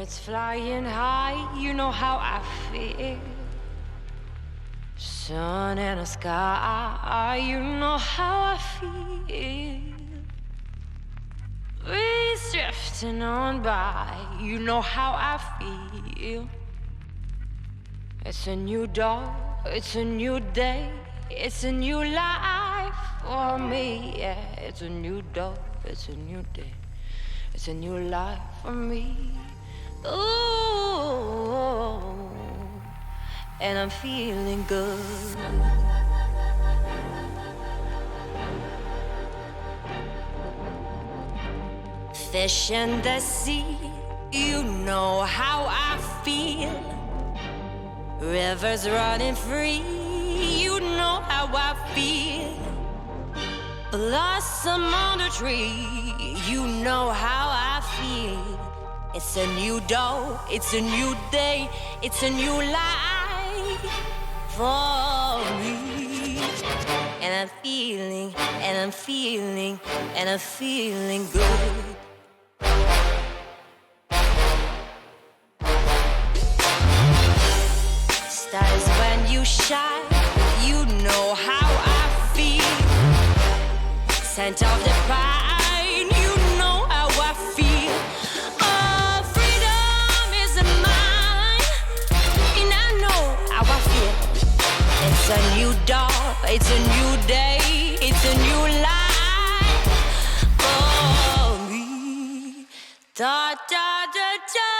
Birds flying high, you know how I feel. Sun in the sky, you know how I feel. Breeze drifting on by, you know how I feel. It's a new dawn, it's a new day, it's a new life for me. Yeah, it's a new dawn, it's a new day, it's a new life for me. Ooh, and I'm feeling good. Fish in the sea, you know how I feel. Rivers running free, you know how I feel. Blossom on the tree, you know how I feel. It's a new dawn, it's a new day, it's a new life for me. And I'm feeling, and I'm feeling, and I'm feeling good. Stars when you shine, you know how I feel. Scent of the pine, you know how I feel. Oh, freedom is mine, and I know how I feel. It's a new dawn, it's a new day, it's a new life for me. Da da da da.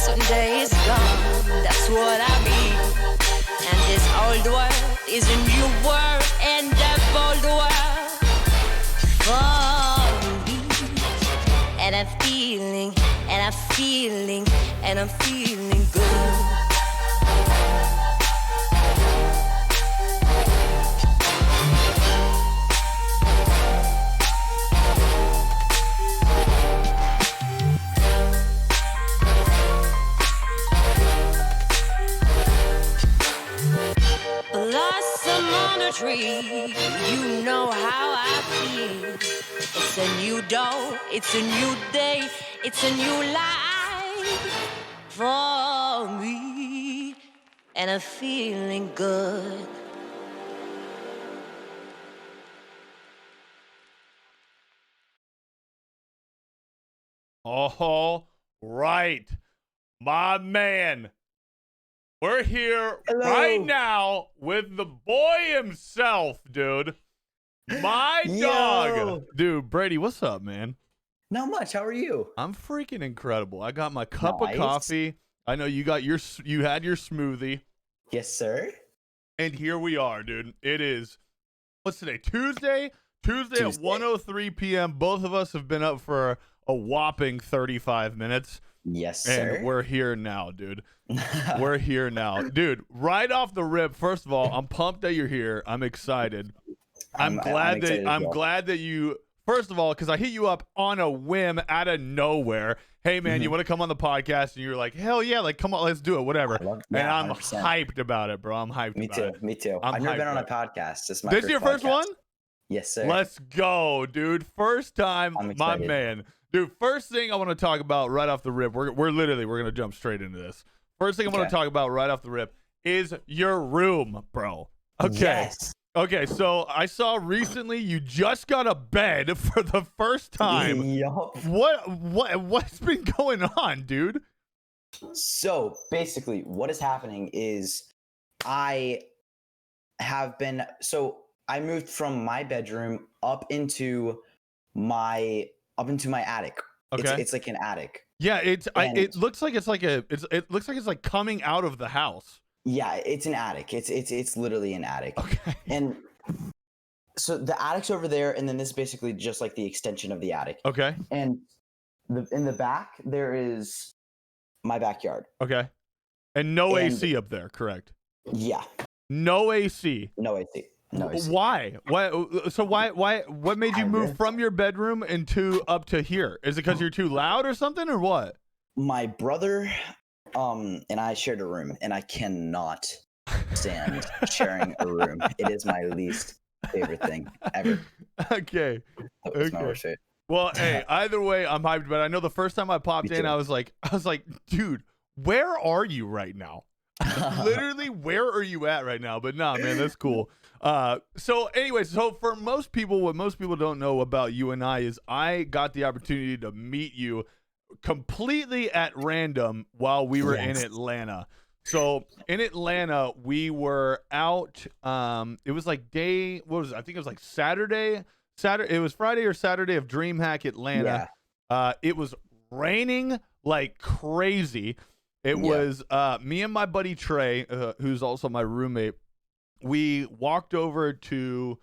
Feeling day is gone, that's what I mean. And this old world is a new world, and that old world for me. And I'm feeling, and I'm feeling, and I'm feeling good. Tree, you know how I feel. It's a new dawn, it's a new day, it's a new life for me, and I'm feeling good. All right, my man. We're here right now with the boy himself, dude. My dog. Dude, Brady, what's up, man? Not much. How are you? I'm freaking incredible. I got my cup of coffee. I know you had your smoothie. Yes, sir. And here we are, dude. It is, what's today? Tuesday at 1:03 p.m. Both of us have been up for a whopping 35 minutes. Yes, sir. And we're here now, dude. We're here now. Dude, right off the rip, first of all, I'm pumped that you're here. I'm excited. I'm glad that you, first of all, because I hit you up on a whim out of nowhere. Hey, man, you want to come on the podcast? And you're like, hell yeah, like, come on, let's do it, whatever. And I'm 100%. Hyped about it, bro. I'm hyped about it. Me too. I've never been on a podcast. This is your first one? Yes, sir. Let's go, dude. First time, my man. Dude, first thing I want to talk about right off the rip, we're going to jump straight into this. First thing I want to talk about right off the rip is your room, bro. Okay. Yes. Okay, so I saw recently you just got a bed for the first time. Yup. What's been going on, dude? So basically what is happening is I moved from my bedroom up into my attic. Okay. It's like an attic. Yeah, it looks like it's like coming out of the house. Yeah, it's an attic. It's literally an attic. Okay. And so the attic's over there, and then this is basically just like the extension of the attic. Okay. And in the back there is my backyard. Okay. And no And- AC up there, correct? Yeah, No AC. no AC. No AC. Why? What made you move from your bedroom up to here? Is it because you're too loud or something, or what? My brother and I shared a room, and I cannot stand sharing a room. It is my least favorite thing ever. Okay. It's my worst favorite. Well, hey, either way, I'm hyped. But I know the first time I popped in, I was like, dude, where are you right now? Literally, where are you at right now? But nah, man, that's cool. So anyway, so for most people, what most people don't know about you and I is I got the opportunity to meet you completely at random while we were in Atlanta. So in Atlanta, we were out. It was like what was it? I think it was like Saturday. It was Friday or Saturday of DreamHack Atlanta. Yeah. It was raining like crazy. It was me and my buddy Trey, who's also my roommate. We walked over to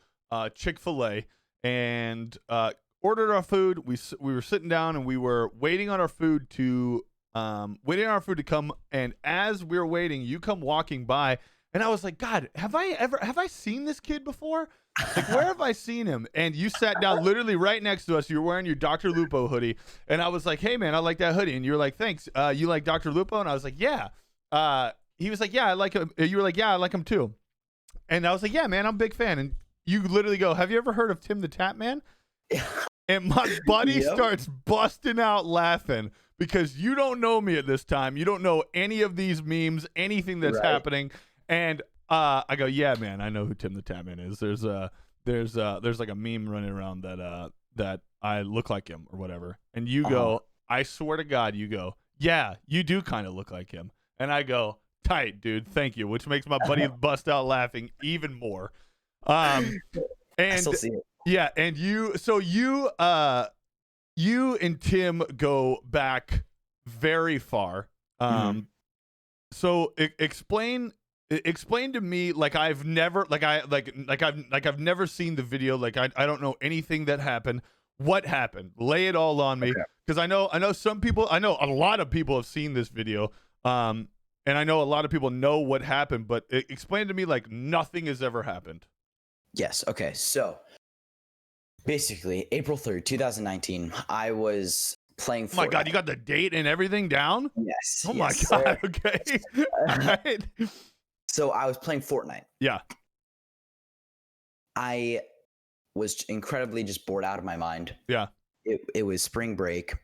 Chick-fil-A and ordered our food. We were sitting down and we were waiting on our food to come. And as we were waiting, you come walking by, and I was like, God, have I seen this kid before? Like, where have I seen him? And you sat down literally right next to us. You were wearing your Dr. Lupo hoodie. And I was like, hey, man, I like that hoodie. And you were like, thanks. You like Dr. Lupo? And I was like, yeah. He was like, yeah, I like him. You were like, yeah, I like him too. And I was like, yeah, man, I'm a big fan. And you literally go, have you ever heard of TimTheTatman? And my buddy starts busting out laughing because you don't know me at this time. You don't know any of these memes, anything that's happening. And I go, yeah, man, I know who TimTheTatman is. There's like a meme running around that I look like him or whatever. And you go, I swear to God, you go, yeah, you do kind of look like him. And I go, tight, dude, thank you, which makes my buddy bust out laughing even more. And I still see it. Yeah, and you and Tim go back very far. So explain to me, like I've never I've never seen the video, like I don't know anything that happened. What happened? Lay it all on me, because I know a lot of people have seen this video, and I know a lot of people know what happened, but explain to me like nothing has ever happened. Yes. Okay. So basically, April 3rd, 2019, I was playing Fortnite. Oh my God, you got the date and everything down? Yes. Oh my God. Sir. Okay. All right. So I was playing Fortnite. Yeah. I was incredibly just bored out of my mind. Yeah. It was spring break.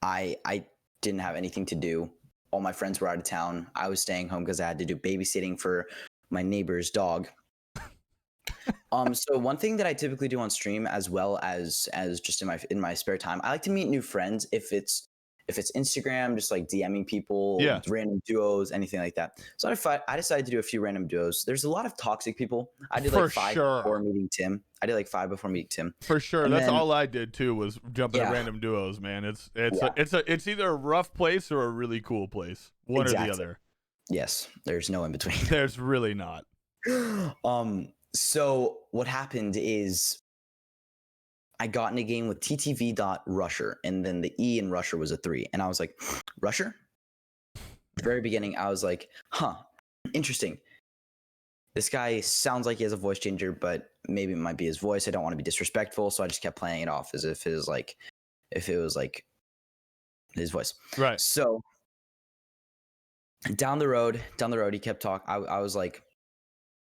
I didn't have anything to do. All my friends were out of town. I was staying home because I had to do babysitting for my neighbor's dog. So one thing that I typically do on stream, as well as just in my spare time, I like to meet new friends. If it's Instagram, just like DMing people, random duos, anything like that. So I decided to do a few random duos. There's a lot of toxic people. I did like five before meeting Tim. For sure. And that's all I did too, was jump in random duos, man. It's either a rough place or a really cool place. One or the other. Yes. There's no in between. There's really not. So what happened is I got in a game with TTV.Rusher, and then the E in Rusher was a 3. And I was like, Rusher? At the very beginning, I was like, interesting. This guy sounds like he has a voice changer, but maybe it might be his voice. I don't want to be disrespectful, so I just kept playing it off as if it was like his voice. Right. So down the road, he kept talking. I was like,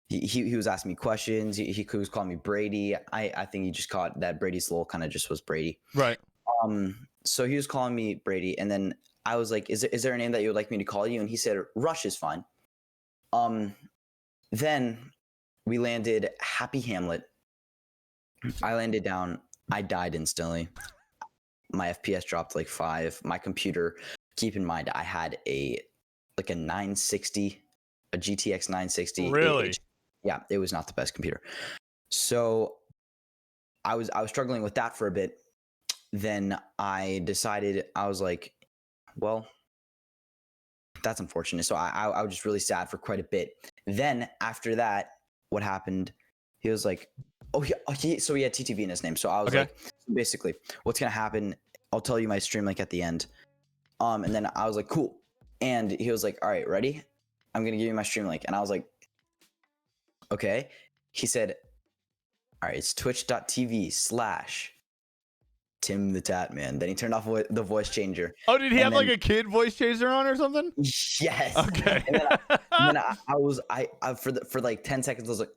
He was asking me questions. He was calling me Brady. I think he just caught that Brady's lol kind of just was Brady. Right. So he was calling me Brady, and then I was like, is there a name that you would like me to call you? And he said, Rush is fine. Then we landed Happy Hamlet. I landed down. I died instantly. My FPS dropped like 5. My computer, keep in mind, I had a 960, a GTX 960. Really? Yeah, it was not the best computer. So I was struggling with that for a bit. Then I decided, I was like, well, that's unfortunate. So I was just really sad for quite a bit. Then after that, what happened? He was like, Oh, so he had TTV in his name. So I was like, basically, what's gonna happen? I'll tell you my stream link at the end. And then I was like, cool. And he was like, all right, ready? I'm gonna give you my stream link. And I was like, okay. He said, all right, it's twitch.tv/TimTheTatman. Then he turned off the voice changer. Oh, did he have like a kid voice changer on or something? Yes. Okay. And then I for like 10 seconds, I was like,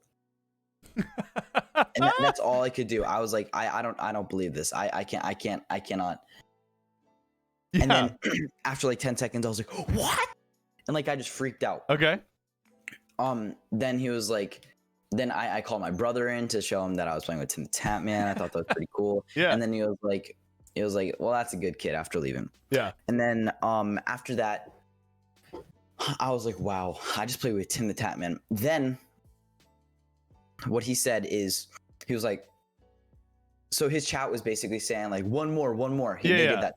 and that's all I could do. I was like, I don't believe this. I cannot. Yeah. And then after like 10 seconds, I was like, what? And like I just freaked out. Okay. Then he was like, then I called my brother in to show him that I was playing with TimTheTatman. I thought that was pretty cool. Yeah. And then he was like, well, that's a good kid after leaving. Yeah. And then after that, I was like, wow, I just played with TimTheTatman. Then what he said is, he was like, so his chat was basically saying like, one more. They did that.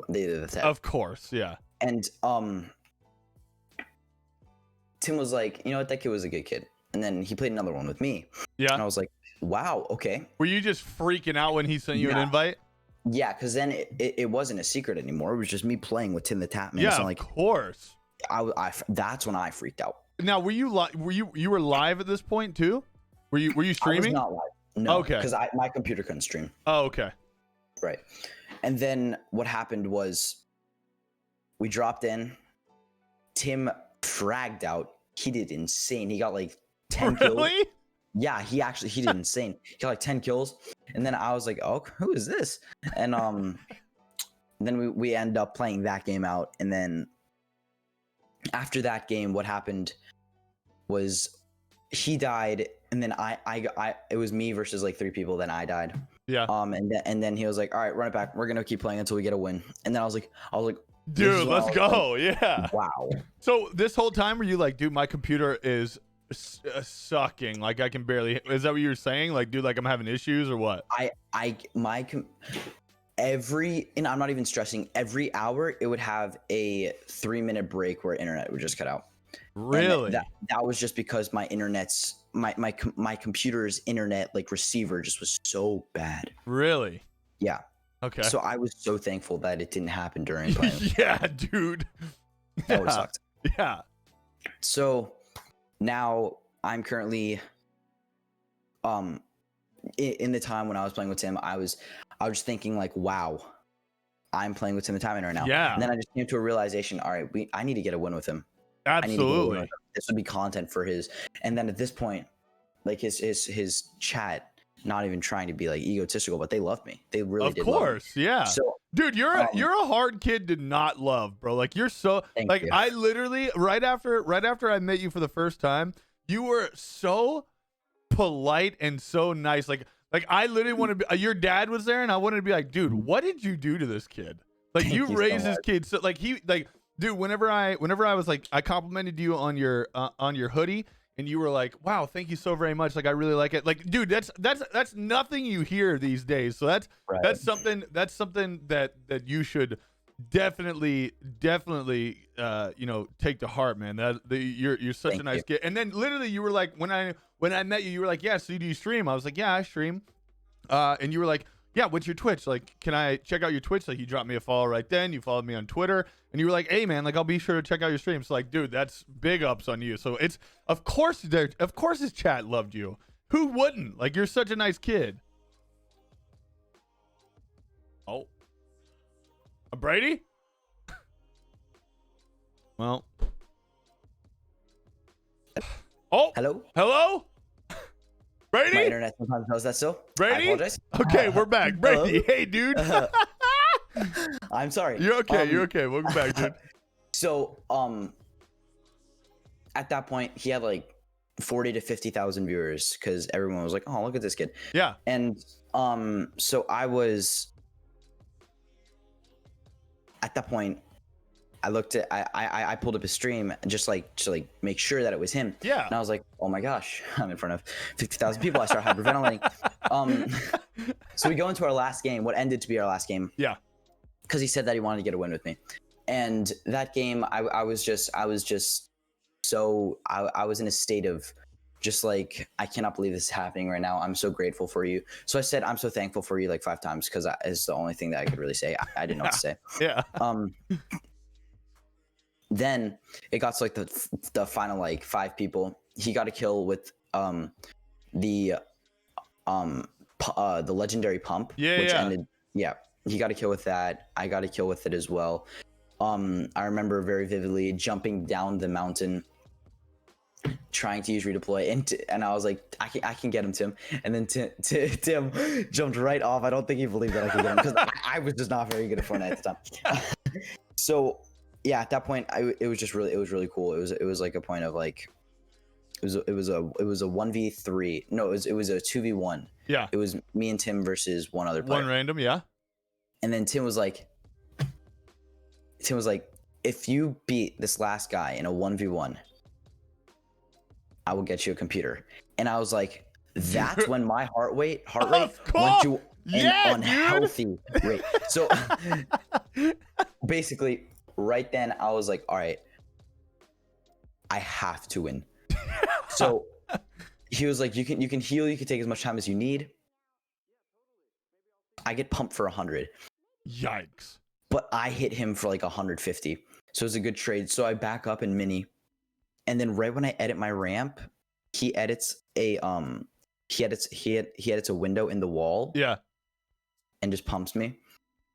They did that. Of course, yeah. And Tim was like, you know what, that kid was a good kid. And then he played another one with me. Yeah. And I was like, wow, okay. Were you just freaking out when he sent you an invite? Yeah, because then it wasn't a secret anymore. It was just me playing with TimTheTatman. Yeah, so of like, course. That's when I freaked out. Now, were you were live at this point too? Were you streaming? I was not live. No. Okay. Because my computer couldn't stream. Oh, okay. Right. And then what happened was we dropped in. Tim fragged out. He did insane. He got like 10 kills. Yeah, he did insane. He got like 10 kills. And then I was like, oh, who is this? And then we end up playing that game out. And then after that game, what happened was he died, and then it was me versus like 3 people, then I died. Yeah. And then he was like, all right, run it back. We're gonna keep playing until we get a win. And then I was like, dude, let's go. Like, yeah. Wow. So this whole time were you like, dude, my computer is sucking, like I can barely, is that what you were saying? Like, dude, like I'm having issues or what? And I'm not even stressing, every hour it would have a 3-minute break where internet would just cut out. Really? And that was just because my internet's my computer's internet like receiver just was so bad. Really? Yeah. Okay. So I was so thankful that it didn't happen during playing. Yeah, dude. That would have sucked. Yeah. So now I'm currently in the time when I was playing with Tim, I was thinking like, wow, I'm playing with TimTheTatman right now. Yeah. And then I just came to a realization, all right, I need to get a win with him. Absolutely. This would be content for his. And then at this point, like his chat, not even trying to be like egotistical, but they loved me. They really did. Of course, yeah. So, dude, you're a hard kid to not love, bro. Like you're so like you. I literally right after I met you for the first time, you were so polite and so nice. Like I literally wanted to be. Your dad was there, and I wanted to be like, dude, what did you do to this kid? Like you raised this kid so like he like. Dude, whenever I was like, I complimented you on your hoodie, and you were like, "Wow, thank you so very much. Like, I really like it." Like, dude, that's nothing you hear these days. So that's something that you should definitely take to heart, man. You're such a nice kid. And then literally, you were like, when I met you, you were like, "Yeah, so do you stream?" I was like, "Yeah, I stream." And you were like, yeah, what's your Twitch? Like, can I check out your Twitch? Like, you dropped me a follow right then. You followed me on Twitter, and you were like, hey, man, like, I'll be sure to check out your streams. So, like, dude, that's big ups on you. So it's, of course his chat loved you. Who wouldn't? Like, you're such a nice kid. Oh. Brady? Well. Oh. Hello? Brady? My internet sometimes does that still. Brady? I apologize. Okay, we're back. Brady, hey, dude. I'm sorry. You're okay. You're okay. Welcome back, dude. So, at that point, he had like 40 to 50,000 viewers because everyone was like, "Oh, look at this kid." Yeah. And so I was at that point. I looked at I pulled up his stream just to make sure that it was him. Yeah. And I was like, oh my gosh, I'm in front of 50,000 people. I start hyperventilating. So we go into our last game, what ended to be our last game. Yeah. Because he said that he wanted to get a win with me. And that game, I was in a state of just like, I cannot believe this is happening right now. I'm so grateful for you. So I said, I'm so thankful for you like 5 times, because it's the only thing that I could really say. I didn't know what to say. Yeah. Then it got to like the final like 5 people. He got a kill with the legendary pump, which ended. Yeah, he got a kill with that. I got a kill with it as well. I remember very vividly jumping down the mountain, trying to use redeploy, and I was like, I can get him, Tim. And then Tim jumped right off. I don't think he believed that I could get him, because I was just not very good at Fortnite at the time. So yeah, at that point, it was really cool. It was like a point of like, it was a 1v3. No, it was a 2v1. Yeah. It was me and Tim versus one other player. One random, yeah. And then Tim was like, if you beat this last guy in a 1v1, I will get you a computer. And I was like, that's when my heart rate went to an unhealthy rate. So basically, right then I was like, all right, I have to win. So he was like, you can heal, you can take as much time as you need. I get pumped for 100. Yikes. But I hit him for like 150. So it was a good trade. So I back up in mini. And then right when I edit my ramp, he edits a he edits a window in the wall. Yeah. And just pumps me.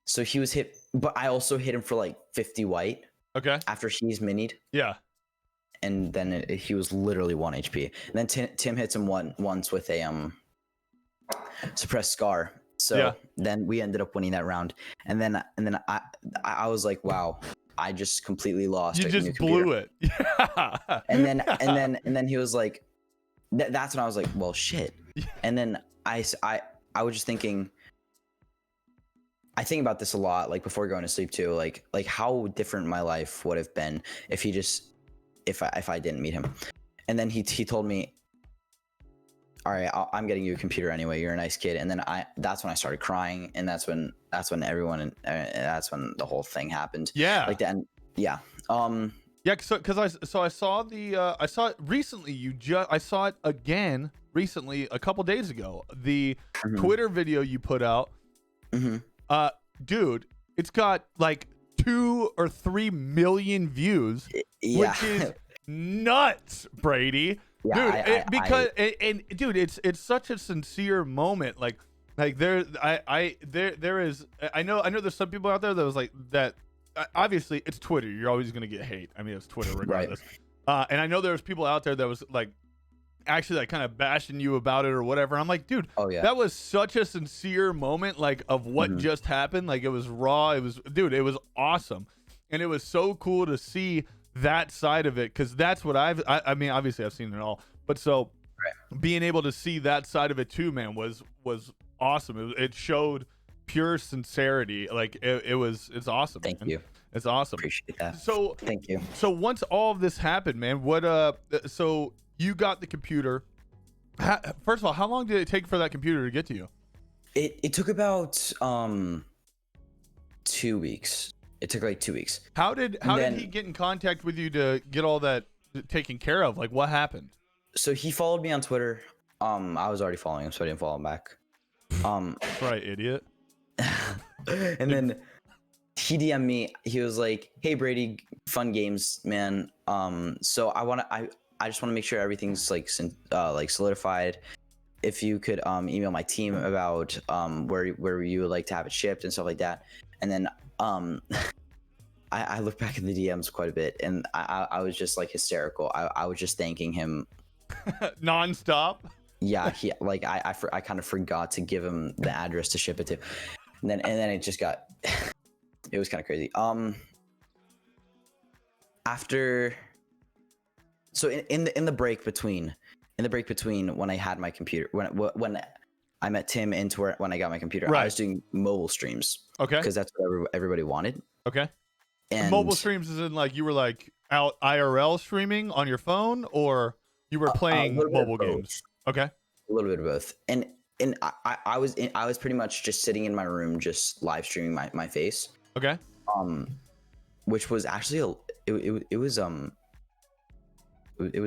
So he was hit, but I also hit him for like 50 white. Okay. After he's minied. Yeah. And then he was literally 1 HP. And then Tim hits him once with a suppressed scar. So yeah. Then we ended up winning that round. And then I was like, wow, I just completely lost. You just blew it. Yeah. And then he was like, that's when I was like, well, shit. And then I was just thinking, I think about this a lot, like before going to sleep too, like how different my life would have been if I didn't meet him. And then he told me, all right, I'm getting you a computer anyway. You're a nice kid. And then that's when I started crying, and that's when that's when the whole thing happened. Yeah. Like then, yeah. Yeah, because I saw I saw it recently. I saw it again recently a couple days ago. The Twitter video you put out. Dude, it's got like 2 or 3 million views, which is nuts, Brady. Yeah, dude, dude, it's such a sincere moment. Like there is. I know there's some people out there that was like that. Obviously, it's Twitter. You're always gonna get hate. I mean, it's Twitter regardless. Right. And I know there's people out there that was like actually like kind of bashing you about it or whatever. I'm like, dude, that was such a sincere moment, like of what just happened. Like it was raw. It was awesome, and it was so cool to see that side of it, because that's what I mean, obviously I've seen it all, but so being able to see that side of it too, man, was awesome. It showed pure sincerity. Like it's awesome. Thank man. you. It's awesome. Appreciate that. So thank you. So once all of this happened, man, so you got the computer. First of all, how long did it take for that computer to get to you? It took about 2 weeks. It took like 2 weeks. How did he get in contact with you to get all that taken care of? Like, what happened? So he followed me on Twitter. I was already following him, so I didn't follow him back. Right, idiot. And then he DM'd me. He was like, "Hey Brady, fun games, man. So I just want to make sure everything's like solidified. If you could email my team about where you would like to have it shipped and stuff like that." And then I look back at the DMs quite a bit, and I was just like hysterical. I was just thanking him nonstop. Yeah, I kind of forgot to give him the address to ship it to, and then it just got it was kind of crazy. After, so in the break between when I had my computer, when I met Tim into when I got my computer, I was doing mobile streams. Okay. Because that's what everybody wanted. Okay. And mobile streams is in like you were like out IRL streaming on your phone, or you were playing mobile games. Okay. A little bit of both. And I was pretty much just sitting in my room, just live streaming my face. Okay. Which was actually it was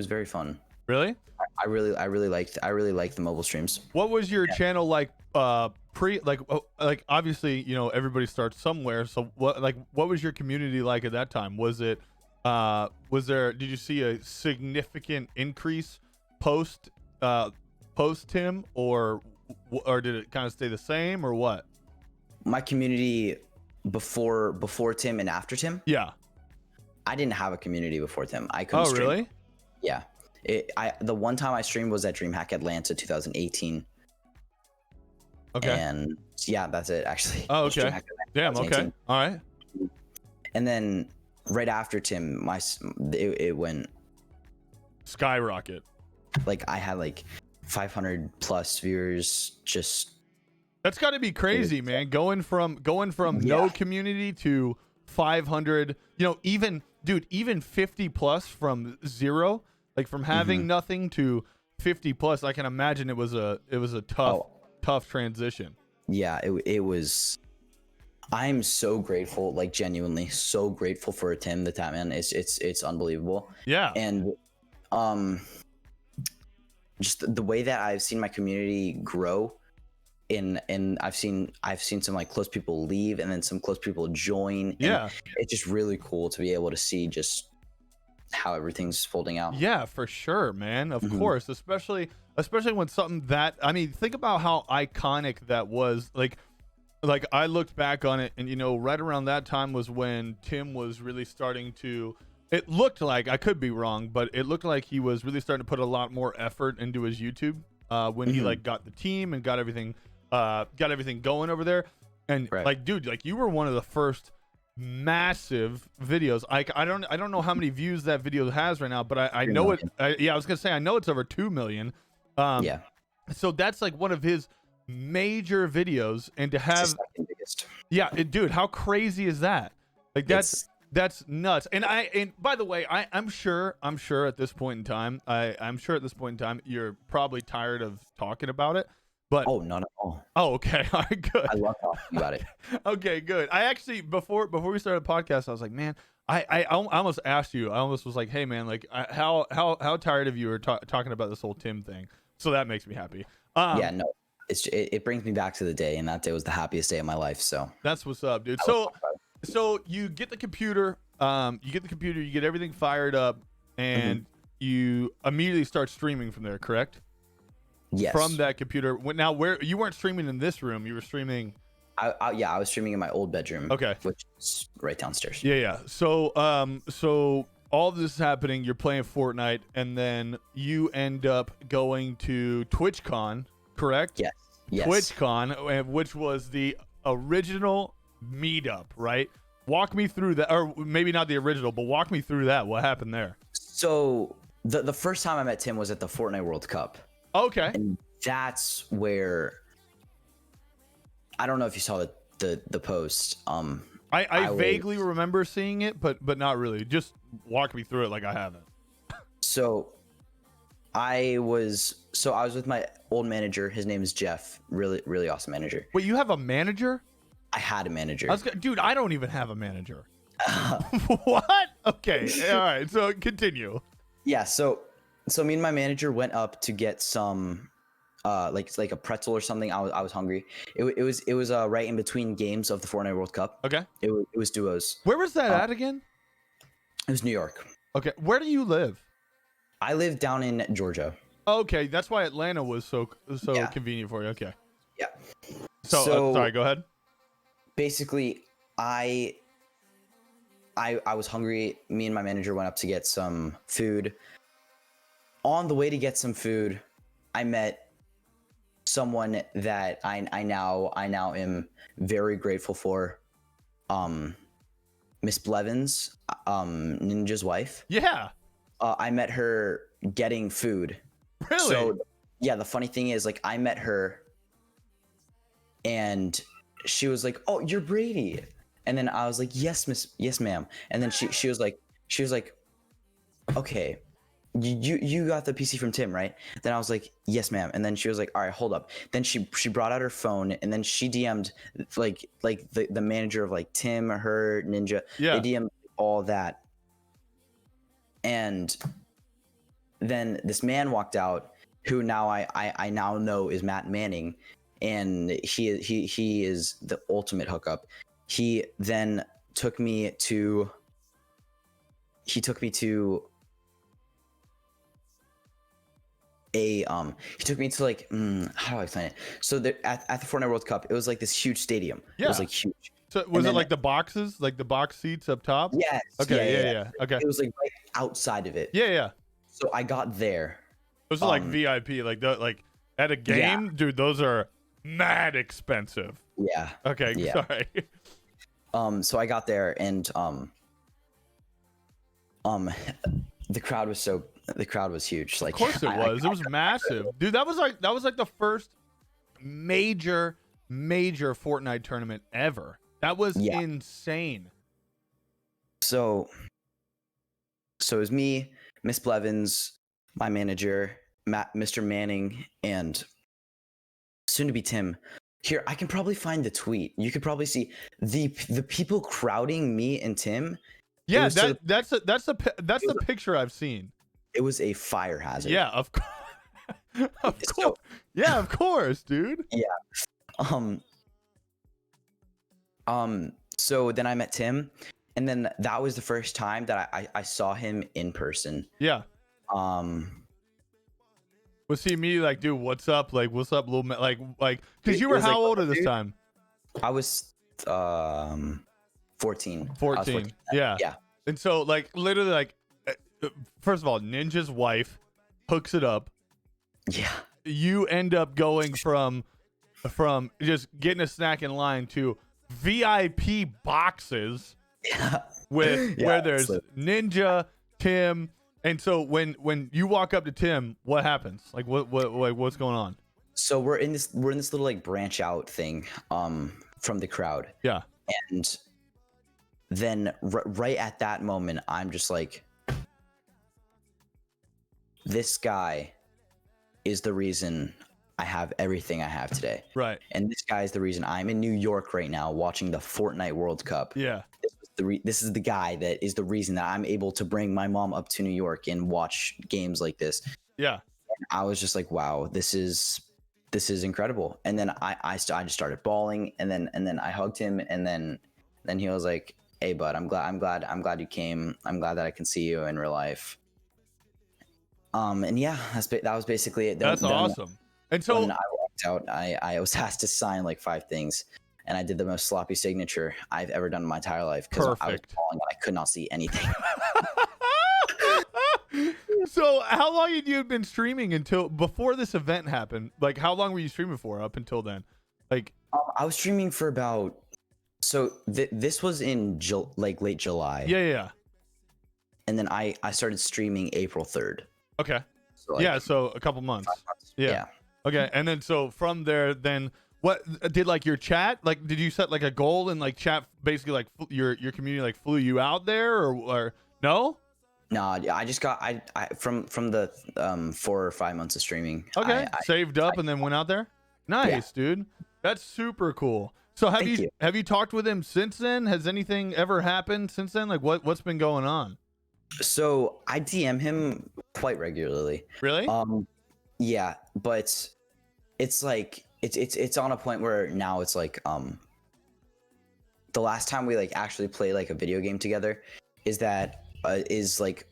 very fun. Really? I really liked the mobile streams. What was your channel like like obviously, you know, everybody starts somewhere. So what was your community like at that time? Was did you see a significant increase post Tim, or did it kind of stay the same, or what? My community before Tim and after Tim? Yeah. I didn't have a community before Tim. I couldn't stream. Really? Yeah. The one time I streamed was at DreamHack Atlanta 2018. Okay. And yeah, that's it actually. Oh, okay. Damn. Okay. All right. And then right after Tim, it went skyrocket. Like I had like 500 plus viewers. Just that's got to be crazy, man. Going from no community to 500. You know, even 50 plus from zero. Like from having nothing to 50 plus, I can imagine it was a tough transition. Yeah, it was. I'm so grateful, like genuinely so grateful for TimTheTatman. It's unbelievable. Yeah. And just the way that I've seen my community grow, and I've seen some like close people leave and then some close people join. Yeah. It's just really cool to be able to see just how everything's folding out. Yeah, for sure, man. Of course, especially when something that, I mean, think about how iconic that was. Like I looked back on it, and you know, right around that time was when Tim was really starting to, it looked like, I could be wrong, but it looked like he was really starting to put a lot more effort into his YouTube when he like got the team and got everything going over there. And like, dude, like you were one of the first massive videos. I don't know how many views that video has right now, but I know it. I was gonna say I know it's over 2 million. Yeah. So that's like one of his major videos, and to have dude, how crazy is that? Like that's nuts. And by the way, I'm sure at this point in time, I'm sure at this point in time you're probably tired of talking about it. But not at all. Oh, okay. All right, good. I love talking about it. Okay, good. I actually before we started the podcast, I was like, man, I almost asked you. I almost was like, hey, man, like how tired of you are talking about this whole Tim thing. So that makes me happy. Yeah, no, it brings me back to the day, and that day was the happiest day of my life. So that's what's up, dude. So you get the computer, you get everything fired up, and you immediately start streaming from there, correct? Yes. From that computer. Now, where you weren't streaming in this room, you were streaming. I was streaming in my old bedroom. Okay. Which is right downstairs. Yeah. So all of this is happening. You're playing Fortnite, and then you end up going to TwitchCon, correct? Yes. TwitchCon, which was the original meetup, right? Walk me through that, or maybe not the original, but walk me through that. What happened there? So the first time I met Tim was at the Fortnite World Cup. Okay. And that's where, I don't know if you saw the post. I vaguely remember seeing it, but not really. Just walk me through it like I haven't. So I was with my old manager. His name is Jeff. Really, really awesome manager. Wait, you have a manager? I had a manager. Dude, I don't even have a manager. What? Okay. All right. So continue. Yeah. So me and my manager went up to get some like a pretzel or something. I was hungry. It was right in between games of the Fortnite World Cup. Okay. It was duos. Where was that at again? It was New York. Okay. Where do you live? I live down in Georgia. Okay, that's why Atlanta was so convenient for you. Okay. Yeah. So sorry, go ahead. Basically, I was hungry. Me and my manager went up to get some food. On the way to get some food, I met someone that I now am very grateful for. Miss Blevins, Ninja's wife. Yeah. I met her getting food. Really? So yeah, the funny thing is, like, I met her and she was like, "Oh, you're Brady." And then I was like, "Yes, yes, ma'am." And then she was like, "Okay, you got the PC from Tim, right?" Then I was like, "Yes, ma'am." And then she was like, "All right, hold up." Then she brought out her phone, and then she DM'd like the manager of like Tim or her, Ninja. Yeah. They DM'd all that. And then this man walked out, who now I now know is Matt Manning, and he is the ultimate hookup. He then took me to a he took me to like how do I explain it? So at the Fortnite World Cup, it was like this huge stadium. Yeah. It was like huge. So was it like the boxes, like the box seats up top? Yes. Okay. Yeah. Okay. It was like right outside of it. Yeah. So I got there. Those are like VIP, like at a game, dude. Those are mad expensive. Yeah. Okay. Yeah. Sorry. So I got there, and the crowd was huge. Like, of course it was. It was massive, dude. That was like the first major Fortnite tournament ever. That was insane. So it was me, Miss Blevins, my manager, Mr. Manning, and soon to be Tim. Here, I can probably find the tweet. You could probably see the people crowding me and Tim. Yeah, that's the picture I've seen. It was a fire hazard. Yeah, of course. Yeah, of course, dude. Yeah. So then I met Tim, and then that was the first time that I saw him in person. Yeah. Was he me like, dude, what's up? Like, what's up, little man? Like, because you were how old at this time? I was 14. 14. Yeah. Yeah. And so, like, literally, like, first of all, Ninja's wife hooks it up. Yeah. You end up going from just getting a snack in line to VIP boxes where there's Ninja, Tim. And so when you walk up to Tim, what happens? Like what's going on? So we're in this little like branch out thing from the crowd. Yeah. And then right at that moment, I'm just like, this guy is the reason I have everything I have today. Right. And this guy is the reason I'm in New York right now watching the Fortnite World Cup. Yeah. This is the guy that is the reason that I'm able to bring my mom up to New York and watch games like this. Yeah. And I was just like, wow, this is incredible. And then I just started bawling, and then I hugged him, and then he was like, hey bud, I'm glad you came. I'm glad that I can see you in real life. And yeah, that was basically it. That's awesome. And so when I walked out, I was asked to sign like 5 things, and I did the most sloppy signature I've ever done in my entire life because I was falling and I could not see anything. So how long had you been streaming until before this event happened? Like, how long were you streaming for up until then? Like, I was streaming for about, so this was in late July. Yeah. And then I started streaming April 3rd. Okay. So like, yeah, so a couple months. Yeah. Okay, and then so from there, then what did like your chat, like did you set like a goal and like chat basically like your community like flew you out there or no? No, I just got I from the 4 or 5 months of streaming. Okay, saved up and then went out there. Nice, dude. That's super cool. So have you talked with him since then? Has anything ever happened since then? Like what's been going on? So I DM him quite regularly. Really? Yeah, but it's like it's on a point where now it's like the last time we like actually play like a video game together is like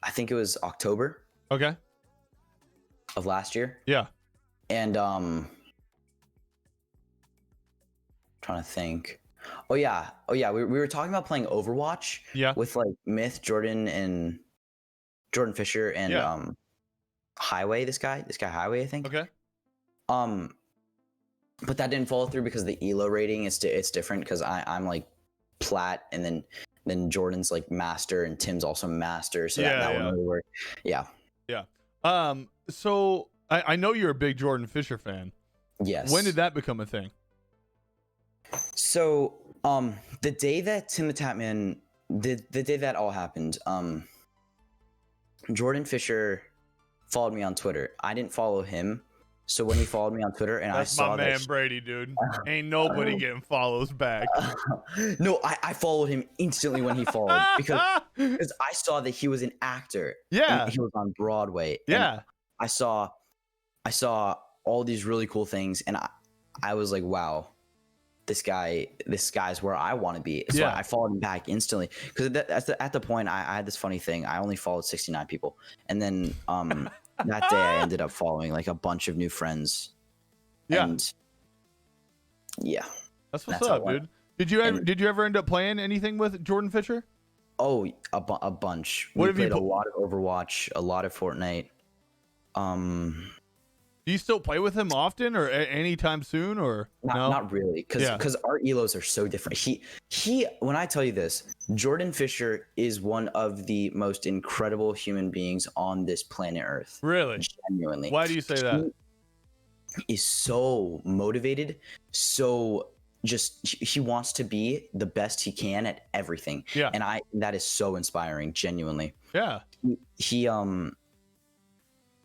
I think it was October. Okay. Of last year. Yeah. And trying to think. Oh yeah. We were talking about playing Overwatch. Yeah. With like Myth, Jordan Fisher, and Highway. This guy Highway, I think. Okay. But that didn't follow through because the elo rating it's different because I'm like plat, and then Jordan's like master, and Tim's also master. So that won't really work. Yeah. Yeah. So I know you're a big Jordan Fisher fan. Yes. When did that become a thing? So the day that TimTheTatman, the day that all happened, Jordan Fisher followed me on Twitter. I didn't follow him, So when he followed me on Twitter, and that's I saw my man that Brady, dude. Ain't nobody getting follows back. No, I followed him instantly when he followed because I saw that he was an actor. Yeah, and he was on Broadway. Yeah, and I saw all these really cool things, and I was like, wow, this guy's where I want to be. So Yeah. I followed him back instantly because at the point I had this funny thing. I only followed 69 people, and then that day I ended up following like a bunch of new friends. Yeah. And yeah. That's what's up, dude. Did you ever end up playing anything with Jordan Fisher? Oh, a bunch. What We have you played a lot of Overwatch, a lot of Fortnite. Do you still play with him often or anytime soon or no? Not really, because our elos are so different. He when I tell you this, Jordan Fisher is one of the most incredible human beings on this planet Earth. Really? Genuinely. Why do you say that? He is so motivated, so he wants to be the best he can at everything. Yeah. And that is so inspiring, genuinely. Yeah.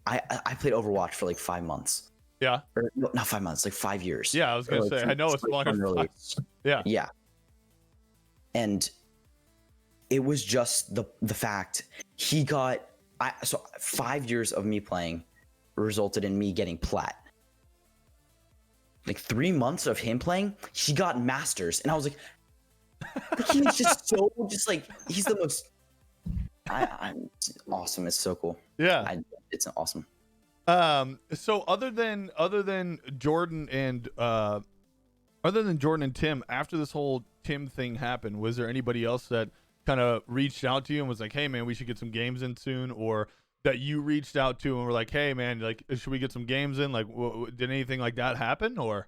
I played Overwatch for like 5 months. Yeah. Or, no, not 5 months, like 5 years. Yeah, I was gonna say. I know it's longer. Yeah. Yeah. And it was just the fact he got. So 5 years of me playing resulted in me getting plat. Like 3 months of him playing, he got masters, and I was like, he's just so he's the most. I'm awesome. It's so cool. Yeah. It's awesome. So other than Jordan and Tim, after this whole Tim thing happened, was there anybody else that kind of reached out to you and was like, hey man, we should get some games in soon, or that you reached out to and were like, hey man, like, should we get some games in? Like, did anything like that happen, or?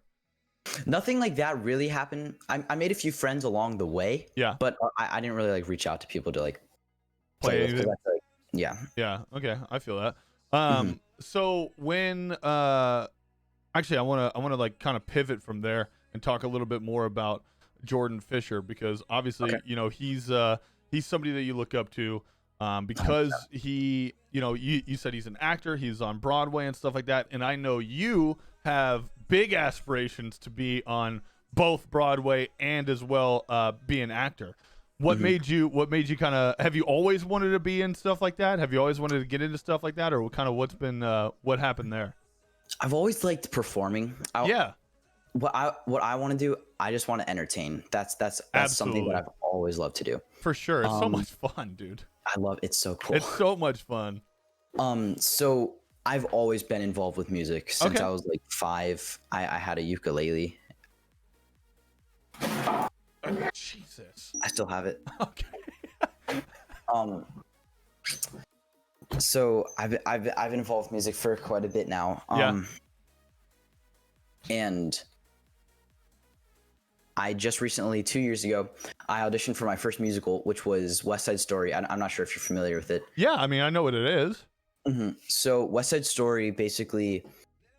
Nothing like that really happened. I made a few friends along the way. Yeah. But I didn't really like reach out to people to like play with, like, yeah. Yeah. Okay. I feel that. So when actually I want to like kind of pivot from there and talk a little bit more about Jordan Fisher, because obviously, you know, he's somebody that you look up to, because he, you know, you said he's an actor, he's on Broadway and stuff like that. And I know you have big aspirations to be on both Broadway and as well be an actor. What made you kind of, have you always wanted to be in stuff like that? Have you always wanted to get into stuff like that, or what happened there? I've always liked performing. What I want to do, I just want to entertain. That's something that I've always loved to do. For sure. It's so much fun, dude. I love it. It's so cool. It's so much fun. So I've always been involved with music since I was like 5. I had a ukulele. Jesus. I still have it. Okay. So I've been involved with music for quite a bit now. And I just recently, 2 years ago, I auditioned for my first musical, which was West Side Story. I'm not sure if you're familiar with it. Yeah, I mean, I know what it is. So West Side Story, basically,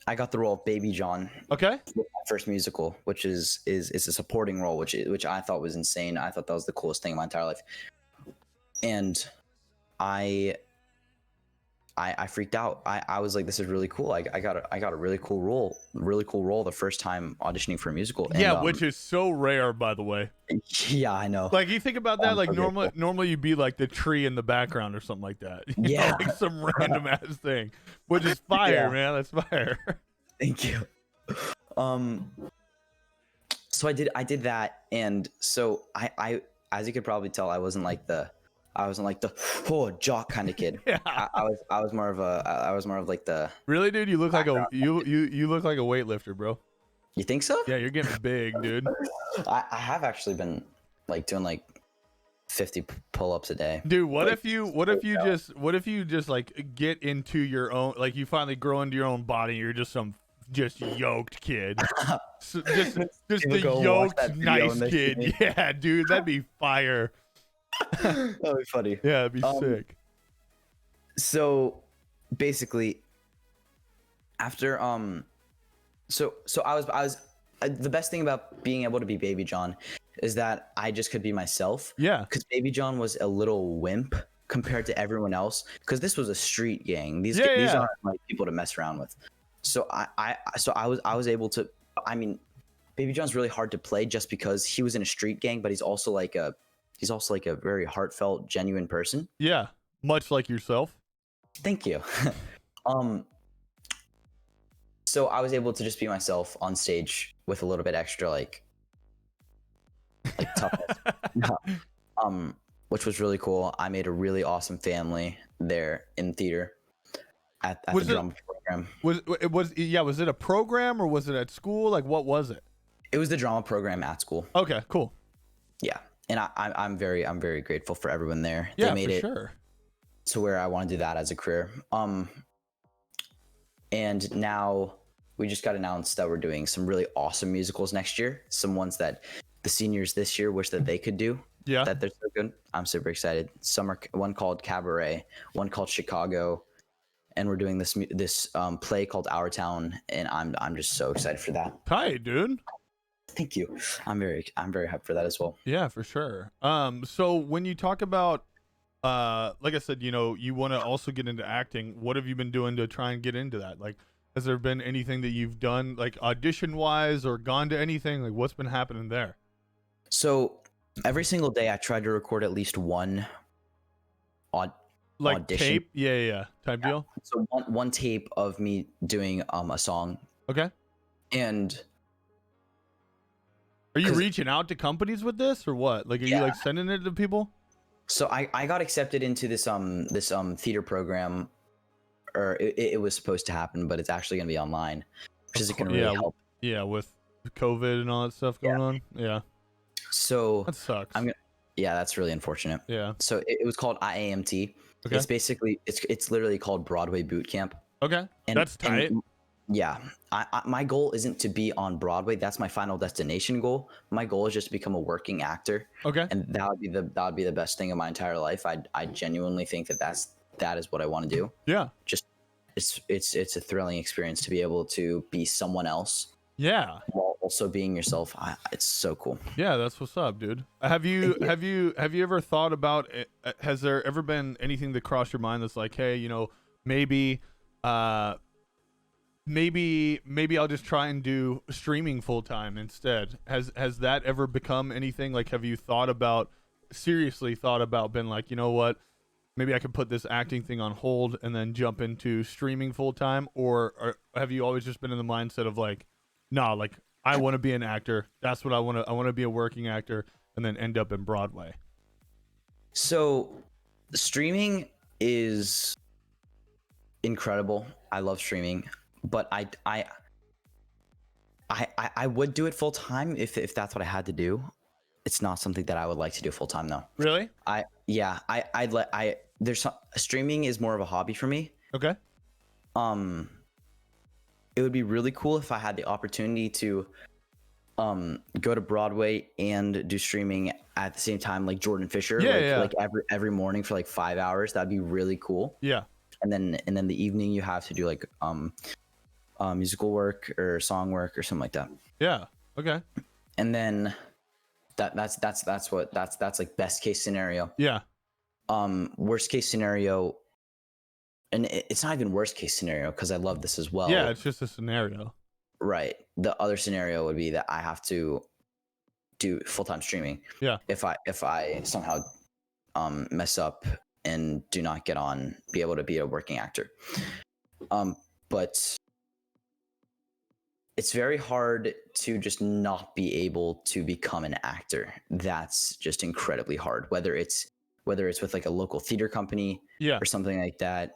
I got the role of Baby John. Okay. My first musical, which is a supporting role, which I thought was insane. I thought that was the coolest thing in my entire life. And I freaked out. I was like, this is really cool. I got a really cool role the first time auditioning for a musical. And, yeah, which is so rare, by the way. Yeah, I know. Like, you think about that, like normally you'd be like the tree in the background or something like that. You know, like some random ass thing, which is fire, man. That's fire. Thank you. So I did that, and so I as you could probably tell, I wasn't like the jock kind of kid. Yeah. I was more of like the. Really, dude? You look like you look like a weightlifter, bro. You think so? Yeah, you're getting big, dude. I have actually been like doing like 50 pull-ups a day. Dude, what if you just like get into your own, like you finally grow into your own body and you're just yoked kid. So just the yoked nice kid. Yeah, dude, that'd be fire. That'd be funny. Yeah, it'd be sick. So basically, after so I was the best thing about being able to be Baby John is that I just could be myself. Yeah. Because Baby John was a little wimp compared to everyone else. Because this was a street gang. These aren't like people to mess around with. So I was able to. I mean, Baby John's really hard to play just because he was in a street gang, but he's also like a very heartfelt, genuine person. Yeah, much like yourself. Thank you. So I was able to just be myself on stage with a little bit extra like toughness. Which was really cool. I made a really awesome family there in theater at the drama program. Was it a program or was it at school? Like, what was it? It was the drama program at school. Okay, cool. Yeah, and I'm very grateful for everyone there. Yeah, they made it sure. to where I want to do that as a career. And now we just got announced that we're doing some really awesome musicals next year. Some ones that the seniors this year wish that they could do. Yeah, that they're so good. I'm super excited. One called Cabaret, one called Chicago, and we're doing this play called Our Town, and I'm just so excited for that. Hi, dude. Thank you. I'm very hyped for that as well. Yeah, for sure. So when you talk about, like I said, you want to also get into acting. What have you been doing to try and get into that? Like, has there been anything that you've done, like audition wise, or gone to anything? Like, what's been happening there? So every single day, I tried to record at least one like audition. Tape, type deal. So one tape of me doing a song. Okay. And are you reaching out to companies with this, or what? Like, are you like sending it to people? So I got accepted into this theater program, or it was supposed to happen, but it's actually going to be online, which is going to really help. Yeah, with COVID and all that stuff going on. Yeah. So that sucks. That's really unfortunate. Yeah. So it was called IAMT. Okay. It's basically it's literally called Broadway Boot Camp. Okay. That's tight. Yeah. My goal isn't to be on Broadway. That's my final destination goal. My goal is just to become a working actor. Okay. And that would be the best thing of my entire life. I genuinely think that is what I want to do. Yeah. Just it's a thrilling experience to be able to be someone else. Yeah. While also being yourself. It's so cool. Yeah, that's what's up, dude. Have you ever thought about it? Has there ever been anything that crossed your mind that's like, hey, maybe I'll just try and do streaming full time instead. Has that ever become anything? Like, have you seriously thought about been like, you know what, maybe I could put this acting thing on hold and then jump into streaming full time? Or have you always just been in the mindset of like, nah, like I want to be an actor. That's what I want to. I want to be a working actor and then end up in Broadway. So streaming is incredible. I love streaming. But I would do it full time if that's what I had to do. It's not something that I would like to do full time though. Really? Streaming is more of a hobby for me. Okay. It would be really cool if I had the opportunity to go to Broadway and do streaming at the same time, like Jordan Fisher. Like every morning for like 5 hours. That'd be really cool. Yeah. And then the evening you have to do like musical work or song work or something like that. Yeah. Okay. And then that's like best case scenario. Yeah. Worst case scenario, and it's not even worst case scenario because I love this as well. Yeah, it's just a scenario. Right. The other scenario would be that I have to do full-time streaming. Yeah. If I somehow mess up and do not be able to be a working actor. But it's very hard to just not be able to become an actor. That's just incredibly hard. Whether it's with like a local theater company, or something like that.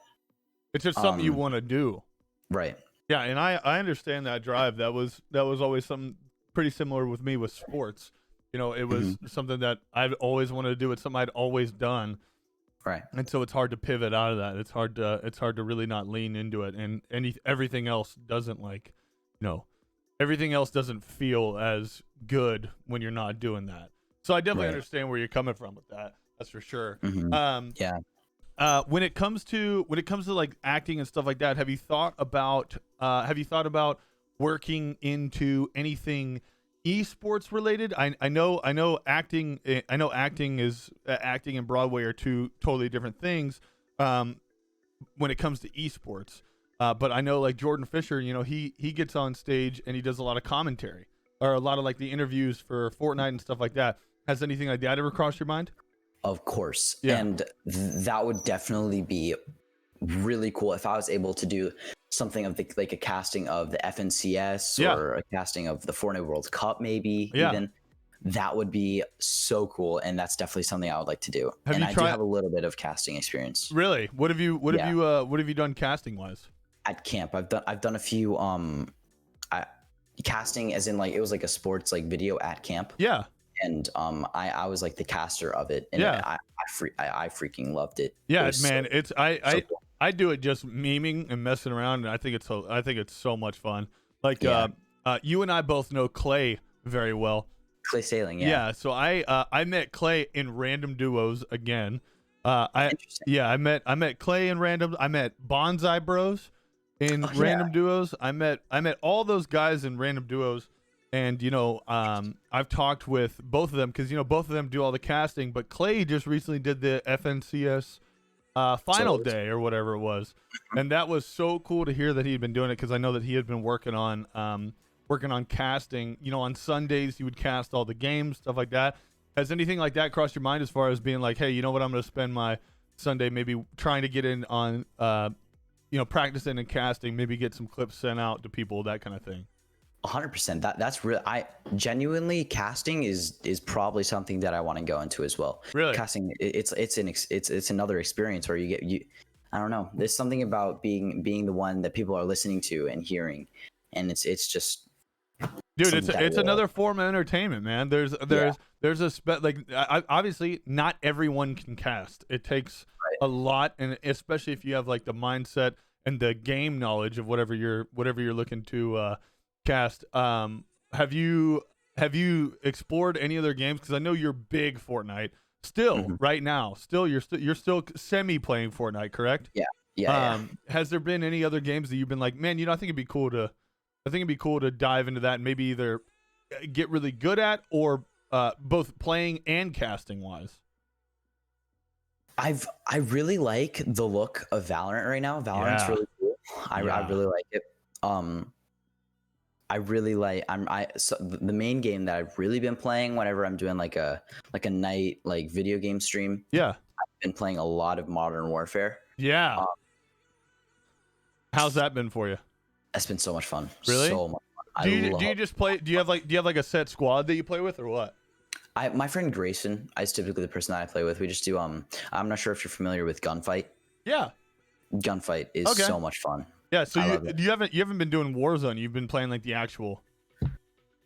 It's just something you want to do. Right. Yeah, and I understand that drive. That was always something pretty similar with me with sports. It was something that I've always wanted to do. It's something I'd always done. Right. And so it's hard to pivot out of that. It's hard to really not lean into it. And everything else doesn't everything else doesn't feel as good when you're not doing that. So I definitely understand where you're coming from with that. That's for sure. Yeah. When it comes to like acting and stuff like that, have you thought about working into anything esports related? I know acting is acting and Broadway are two totally different things. When it comes to esports, But I know like Jordan Fisher, he gets on stage and he does a lot of commentary or a lot of like the interviews for Fortnite and stuff like that. Has anything like that ever crossed your mind? Of course. Yeah. And that would definitely be really cool if I was able to do something of like a casting of the FNCS or a casting of the Fortnite World Cup, maybe even. That would be so cool, and that's definitely something I would like to do. I do have a little bit of casting experience. Really? What have you done casting wise? At camp, I've done a few casting, as in like it was like a sports like video at camp. Yeah. And I was like the caster of it, and I freaking loved it. Yeah, man, I do it just memeing and messing around, and I think it's so much fun. Like you and I both know Clay very well. Clay Sailing, yeah. So I met Clay in random duos again. I met Clay in random. I met Bonsai Bros in random duos. I met all those guys in random duos, and I've talked with both of them because both of them do all the casting. But Clay just recently did the FNCS final day or whatever it was, and that was so cool to hear that he had been doing it because I know that he had been working on casting. On Sundays he would cast all the games, stuff like that. Has anything like that crossed your mind as far as being like, hey, you know what, I'm going to spend my Sunday maybe trying to get in on practicing and casting, maybe get some clips sent out to people, that kind of thing? 100%. That's real. I genuinely, casting is probably something that I want to go into as well. Really? Casting, it's another experience where I don't know, there's something about being the one that people are listening to and hearing, and it's just, dude, it's another form of entertainment, man. There's obviously not everyone can cast. It takes a lot, and especially if you have like the mindset and the game knowledge of whatever you're looking to cast. Have you explored any other games? Because I know you're big Fortnite still right now. You're still semi playing Fortnite, correct? Yeah. Has there been any other games that you've been like, man, I think it'd be cool to dive into that and maybe either get really good at or both playing and casting wise? I really like the look of Valorant right now. Valorant's really cool. I really like it. I really like so the main game that I've really been playing whenever I'm doing like a night like video game stream. Yeah. I've been playing a lot of Modern Warfare. Yeah. How's that been for you? That's been so much fun. Really? So much fun. Do you just play? Do you have like a set squad that you play with, or what? My friend Grayson is typically the person that I play with. We just do I'm not sure if you're familiar with Gunfight. Yeah. Gunfight is so much fun. Yeah. So you haven't been doing Warzone. You've been playing like the actual.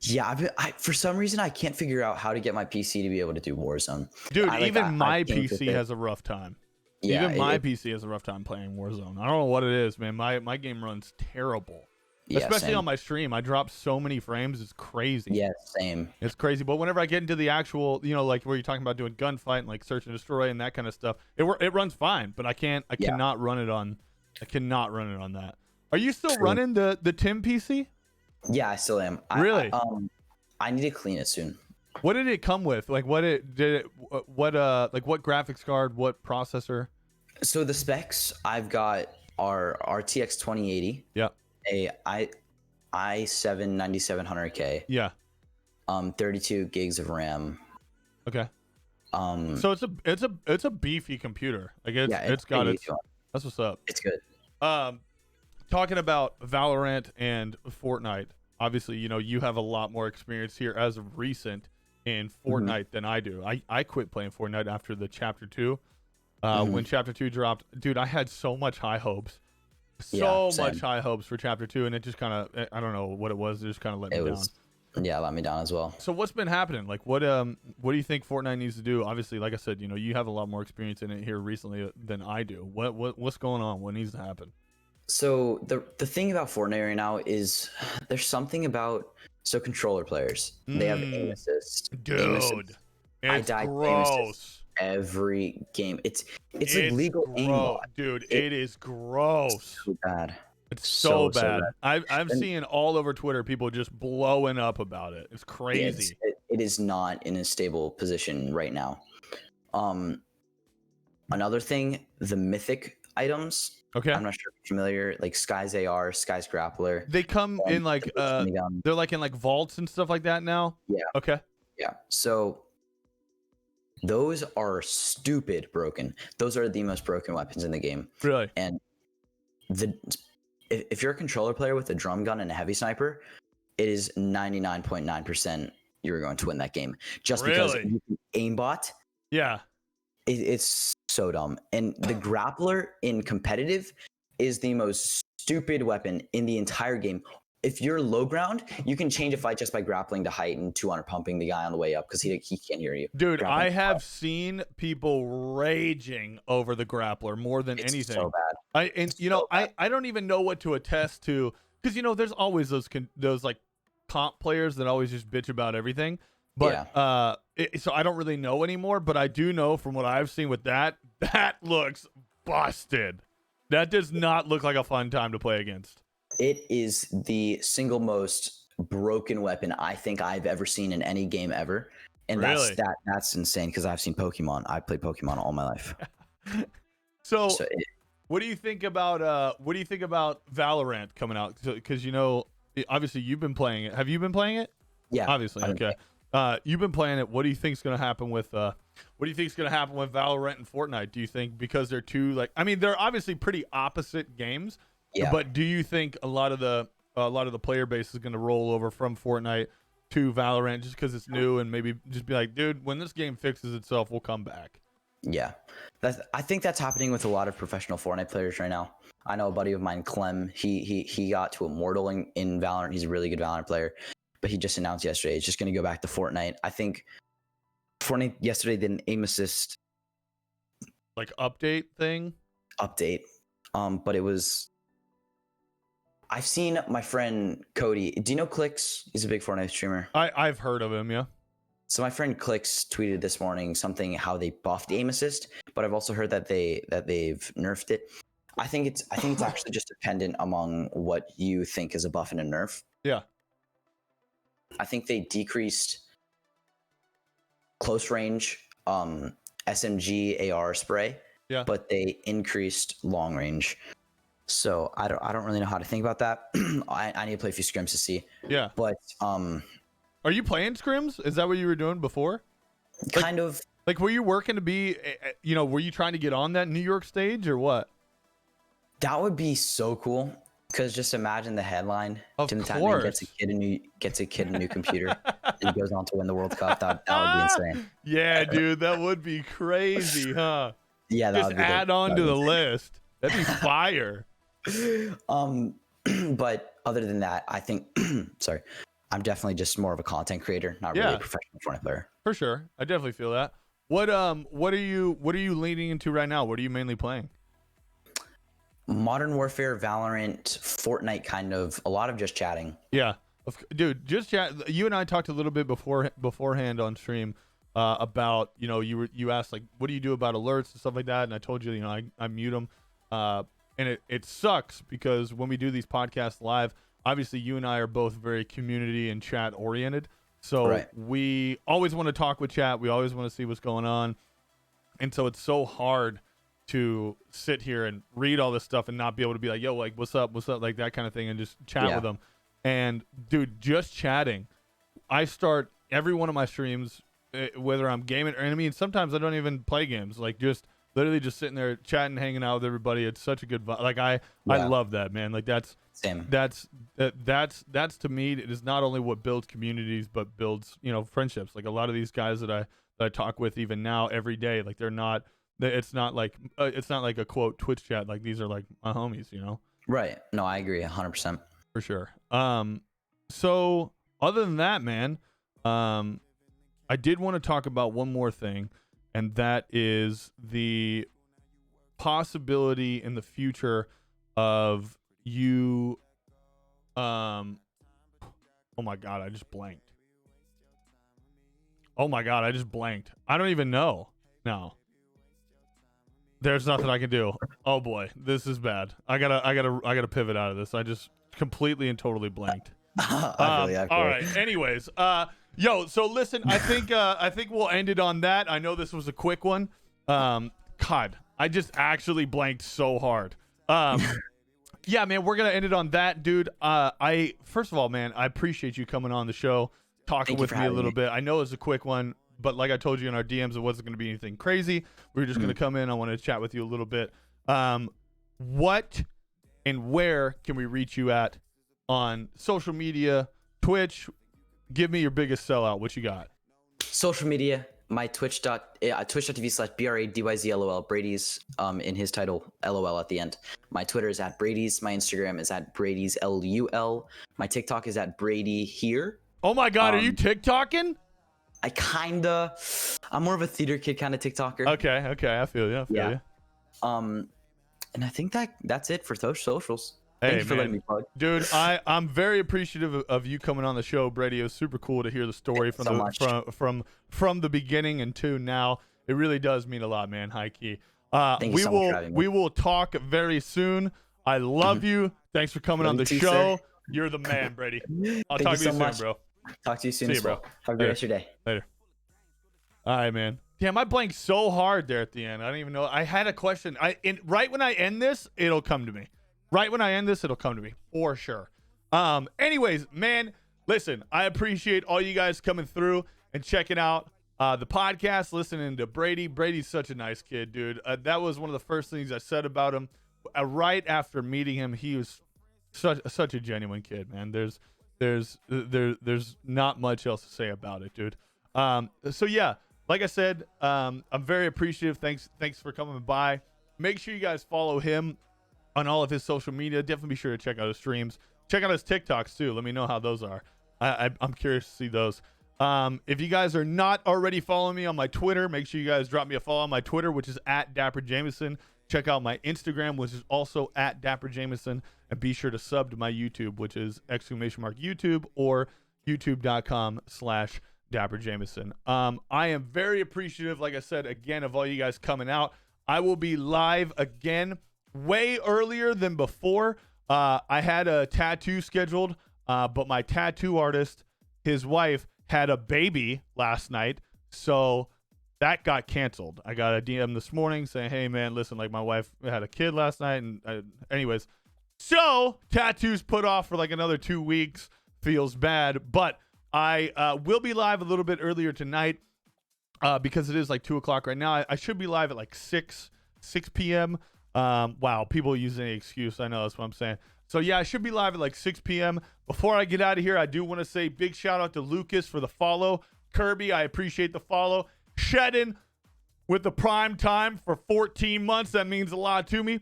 Yeah, for some reason I can't figure out how to get my PC to be able to do Warzone. Dude, my PC has a rough time. Yeah, even my PC has a rough time playing Warzone. I don't know what it is, man. My game runs terrible. Yeah, especially on my stream. I drop so many frames. It's crazy. Yeah, same. It's crazy. But whenever I get into the actual, like where you're talking about doing gunfight and like search and destroy and that kind of stuff, it runs fine. But I cannot run it on that. Are you still running the Tim PC? Yeah, I still am. Really? I need to clean it soon. What did it come with? Like what graphics card, what processor? So the specs I've got are RTX 2080. Yeah. A i7 9700K. Yeah. 32 gigs of RAM. Okay. So it's a beefy computer. Like it's got its. That's what's up. It's good. Talking about Valorant and Fortnite, obviously, you have a lot more experience here as of recent in Fortnite than I do. I quit playing Fortnite after the Chapter 2. When Chapter 2 dropped, dude, I had so much high hopes. Much high hopes for Chapter 2, and it just kind of, I don't know what it was. It just kind of let me down. Yeah, let me down as well. So what's been happening? Like, what do you think Fortnite needs to do? Obviously, like I said, you have a lot more experience in it here recently than I do. What's going on? What needs to happen? So the thing about Fortnite right now is there's something about controller players. They have aim assist. Dude, aim assist. I die gross. Every game. It's like legal aimbot. Dude, it is gross. So bad. It's so bad. I'm seeing all over Twitter people just blowing up about it. It's crazy. It is not in a stable position right now. Another thing, the mythic items. Okay. I'm not sure if you're familiar, like Sky's AR, Sky's Grappler. They come in like they're like in like vaults and stuff like that now. Yeah. Okay. Yeah. So those are stupid broken. Those are the most broken weapons in the game. Really? And if you're a controller player with a drum gun and a heavy sniper, it is 99.9% you're going to win that game. Just because you can aimbot. Yeah. It's so dumb. And the grappler in competitive is the most stupid weapon in the entire game. If you're low ground, you can change a fight just by grappling to height and 200 pumping the guy on the way up because he can't hear you. Dude, I have seen people raging over the grappler more than anything. So bad. I don't even know what to attest to because there's always those like comp players that always just bitch about everything. But so I don't really know anymore, but I do know from what I've seen with that looks busted. That does not look like a fun time to play against. It is the single most broken weapon I think I've ever seen in any game ever. And really? that's insane because I've seen Pokemon. I played Pokemon all my life. So what do you think about Valorant coming out? Because obviously you've been playing it. Have you been playing it? Yeah. Obviously. Okay. You've been playing it. What do you think is going to happen with Valorant and Fortnite? Do you think because they're they're obviously pretty opposite games. Yeah. But do you think a lot of the player base is going to roll over from Fortnite to Valorant just because it's new and maybe just be like, dude, when this game fixes itself, we'll come back? Yeah. I think that's happening with a lot of professional Fortnite players right now. I know a buddy of mine, Clem, he got to Immortal in Valorant. He's a really good Valorant player. But he just announced yesterday it's just going to go back to Fortnite. I think Fortnite yesterday did an aim assist like update thing. But it was. I've seen my friend Cody. Do you know Clicks? He's a big Fortnite streamer. I've heard of him. Yeah. So my friend Clicks tweeted this morning something how they buffed aim assist, but I've also heard that they've nerfed it. I think it's actually just dependent among what you think is a buff and a nerf. Yeah. I think they decreased close range SMG AR spray, but they increased long range. So I don't really know how to think about that. I need to play a few scrims to see. Yeah. But are you playing scrims? Is that what you were doing before? Kind of. Like, were you working to be, were you trying to get on that New York stage or what? That would be so cool. Because just imagine the headline: TimTheTatman gets a kid a new computer, and he goes on to win the World Cup. That would be insane. Yeah, dude, that would be crazy, huh? Yeah, that just would be add on to the list. That'd be fire. But other than that, I think, sorry, I'm definitely just more of a content creator, not really a professional Fortnite player. For sure, I definitely feel that. What are you leaning into right now? What are you mainly playing? Modern Warfare, Valorant, Fortnite, kind of a lot of just chatting. Yeah, dude, just chat. You and I talked a little bit beforehand on stream about you asked like what do you do about alerts and stuff like that, and I told you I mute them, and it sucks because when we do these podcasts live, obviously you and I are both very community and chat oriented, so we always want to talk with chat. We always want to see what's going on, and so it's so hard to sit here and read all this stuff and not be able to be like, yo, like what's up, like that kind of thing, and just chat with them. And dude, just chatting, I start every one of my streams, whether I'm gaming or sometimes I don't even play games, like just literally just sitting there chatting, hanging out with everybody. It's such a good vibe. Like I love that, man. Like that's to me, it is not only what builds communities but builds friendships. Like a lot of these guys that I talk with even now every day, like it's not like a quote Twitch chat. Like these are like my homies, Right. No, I agree 100%. For sure. So other than that, man, I did want to talk about one more thing, and that is the possibility in the future of you. Oh my God, I just blanked. I don't even know now. There's nothing I can do. Oh boy, this is bad. I gotta pivot out of this. I just completely and totally blanked. All right. Anyways, so listen, I think we'll end it on that. I know this was a quick one. God, I just actually blanked so hard. Yeah, man, we're gonna end it on that, dude. First of all, man, I appreciate you coming on the show, talking with me a little bit. I know it's a quick one, but like I told you in our DMs, it wasn't gonna be anything crazy. We were just gonna come in. I wanted to chat with you a little bit. What and where can we reach you at on social media, Twitch? Give me your biggest sellout. What you got? Social media, my twitch.tv/BRADYZLOL. Brady's in his title, LOL at the end. My Twitter is at Brady's. My Instagram is at Brady's LUL. My TikTok is at Brady here. Oh my God, are you TikToking? I'm more of a theater kid kind of TikToker. Okay, I feel you. You. And I think that's it for those socials. Hey, Thank you for letting me plug. Dude, I'm very appreciative of you coming on the show, Brady. It was super cool to hear the story from the beginning and to now. It really does mean a lot, man. High key. We will talk very soon. I love you. Thanks for coming on the show. Sir. You're the man, Brady. I'll talk to you soon, bro. Talk to you soon, See you, bro. Have a good rest of your day. Later. All right, man. Damn, I blanked so hard there at the end. I don't even know. I had a question. Right when I end this, it'll come to me. Right when I end this, it'll come to me for sure. Anyways, man, listen, I appreciate all you guys coming through and checking out the podcast, listening to Brady. Brady's such a nice kid, dude. That was one of the first things I said about him. Right after meeting him, he was such a genuine kid, man. There's not much else to say about it, dude. So yeah, like I said, I'm very appreciative. Thanks for coming by. Make sure you guys follow him on all of his social media. Definitely be sure to check out his streams. Check out his TikToks too. Let me know how those are. I'm curious to see those. If you guys are not already following me on my Twitter, make sure you guys drop me a follow on my Twitter, which is at DapperJameson. Check out my Instagram, which is also at DapperJameson. And be sure to sub to my YouTube, which is !YouTube or youtube.com/DapperJameson. I am very appreciative, like I said, again, of all you guys coming out. I will be live again way earlier than before. I had a tattoo scheduled, but my tattoo artist, his wife, had a baby last night, so that got canceled. I got a DM this morning saying, hey man, listen, like my wife had a kid last night, and anyways, so tattoo's put off for like another 2 weeks. Feels bad, but I will be live a little bit earlier tonight because it is like 2 o'clock right now. I should be live at like 6 p.m. Wow, people use any excuse. I know, that's what I'm saying. So yeah, I should be live at like 6 p.m. Before I get out of here, I do want to say big shout out to Lucas for the follow. Kirby, I appreciate the follow. Shedden with the prime time for 14 months. That means a lot to me.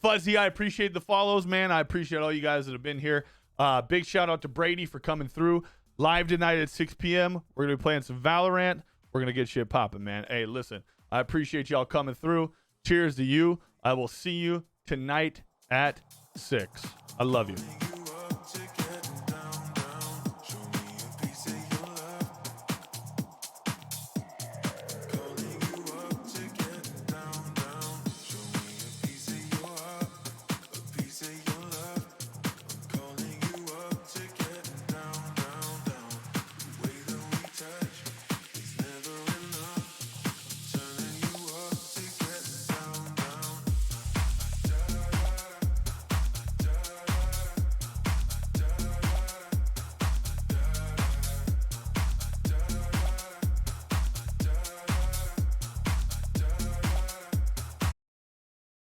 Fuzzy, I appreciate the follows, man. I appreciate all you guys that have been here. Big shout out to Brady for coming through. Live tonight at 6 p.m. We're going to be playing some Valorant. We're going to get shit popping, man. Hey, listen, I appreciate y'all coming through. Cheers to you. I will see you tonight at 6. I love you.